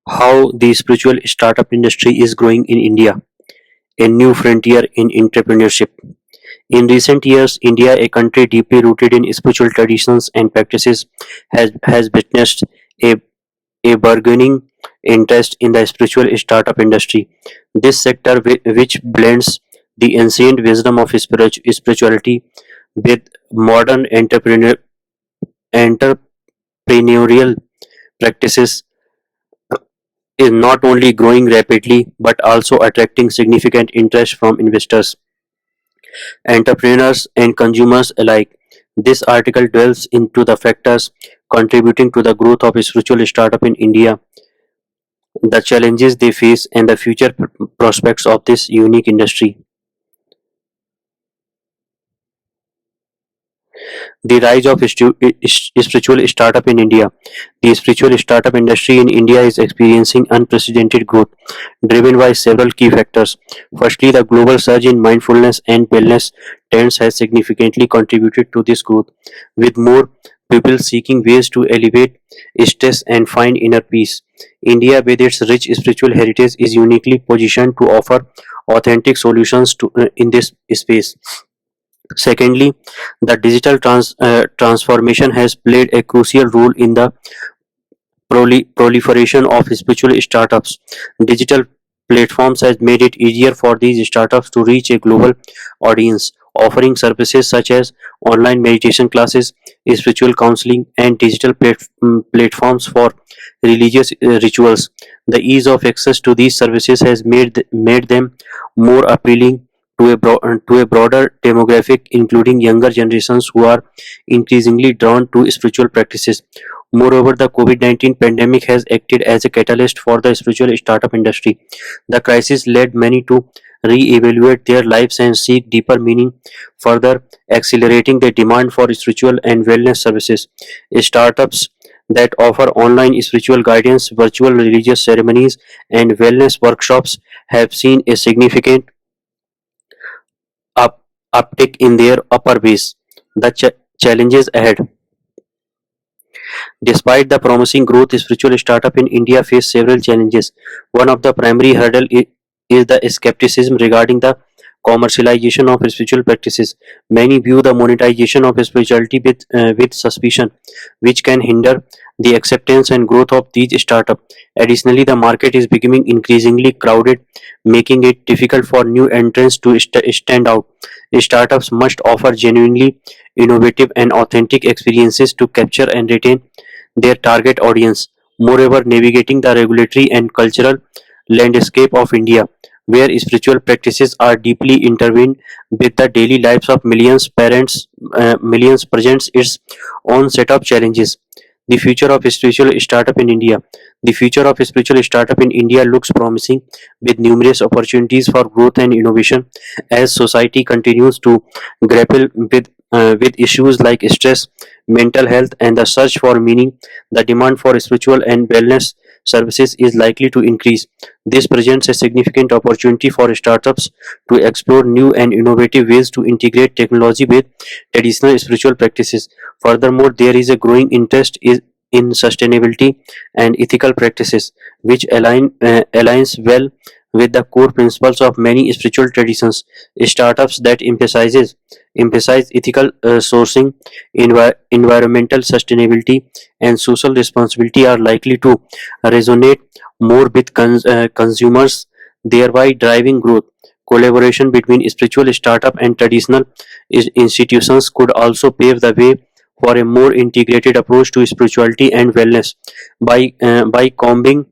How the spiritual startup industry is growing in India, a new frontier in entrepreneurship. In recent years, India, a country deeply rooted in spiritual traditions and practices, has witnessed a, a burgeoning interest in the spiritual startup industry. This sector, which blends the ancient wisdom of spirituality with modern entrepreneurial practices, is not only growing rapidly but also attracting significant interest from investors, entrepreneurs, and consumers alike. This article delves into the factors contributing to the growth of spiritual startup in India, the challenges they face, and the future prospects of this unique industry. The rise of spiritual startup in India. The spiritual startup industry in India is experiencing unprecedented growth, driven by several key factors. Firstly, the global surge in mindfulness and wellness trends has significantly contributed to this growth, with more people seeking ways to elevate stress and find inner peace. India, with its rich spiritual heritage, is uniquely positioned to offer authentic solutions in this space. Secondly, the digital transformation has played a crucial role in the proliferation of spiritual startups. Digital platforms has made it easier for these startups to reach a global audience, offering services such as online meditation classes, spiritual counseling, and digital platforms for religious rituals. The ease of access to these services has made them more appealing to a broader demographic, including younger generations who are increasingly drawn to spiritual practices. Moreover, the COVID-19 pandemic has acted as a catalyst for the spiritual startup industry. The crisis led many to re-evaluate their lives and seek deeper meaning, further accelerating the demand for spiritual and wellness services. Startups that offer online spiritual guidance, virtual religious ceremonies, and wellness workshops have seen a significant up, uptick in their upper base. The challenges ahead. Despite the promising growth, spiritual startup in India face several challenges. One of the primary hurdle is the skepticism regarding the commercialization of spiritual practices. Many view the monetization of spirituality with suspicion, which can hinder the acceptance and growth of these startups. Additionally, the market is becoming increasingly crowded, making it difficult for new entrants to stand out. Startups must offer genuinely innovative and authentic experiences to capture and retain their target audience. Moreover, navigating the regulatory and cultural landscape of India, where spiritual practices are deeply intertwined with the daily lives of millions presents its own set of challenges. The future of spiritual startup in India. The future of spiritual startup in India looks promising, with numerous opportunities for growth and innovation as society continues to grapple with issues like stress, mental health, and the search for meaning. The demand for spiritual and wellness services is likely to increase. This presents a significant opportunity for startups to explore new and innovative ways to integrate technology with traditional spiritual practices. Furthermore, there is a growing interest in sustainability and ethical practices, which aligns well with the core principles of many spiritual traditions. Startups that emphasize ethical sourcing, environmental sustainability, and social responsibility are likely to resonate more with consumers, thereby driving growth. Collaboration between spiritual startup and traditional institutions could also pave the way for a more integrated approach to spirituality and wellness. By combining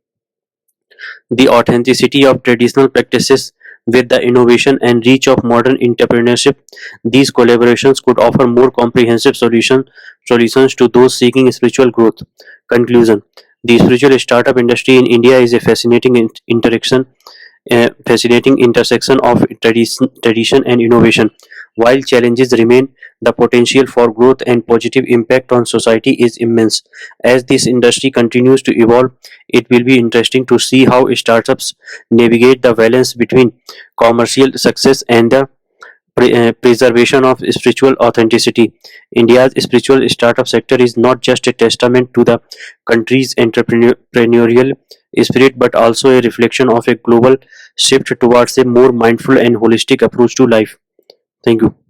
the authenticity of traditional practices with the innovation and reach of modern entrepreneurship, these collaborations could offer more comprehensive solutions to those seeking spiritual growth. Conclusion. The spiritual startup industry in India is a fascinating intersection of tradition and innovation. While challenges remain, the potential for growth and positive impact on society is immense. As this industry continues to evolve, it will be interesting to see how startups navigate the balance between commercial success and the preservation of spiritual authenticity. India's spiritual startup sector is not just a testament to the country's entrepreneurial spirit but also a reflection of a global shift towards a more mindful and holistic approach to life. Thank you.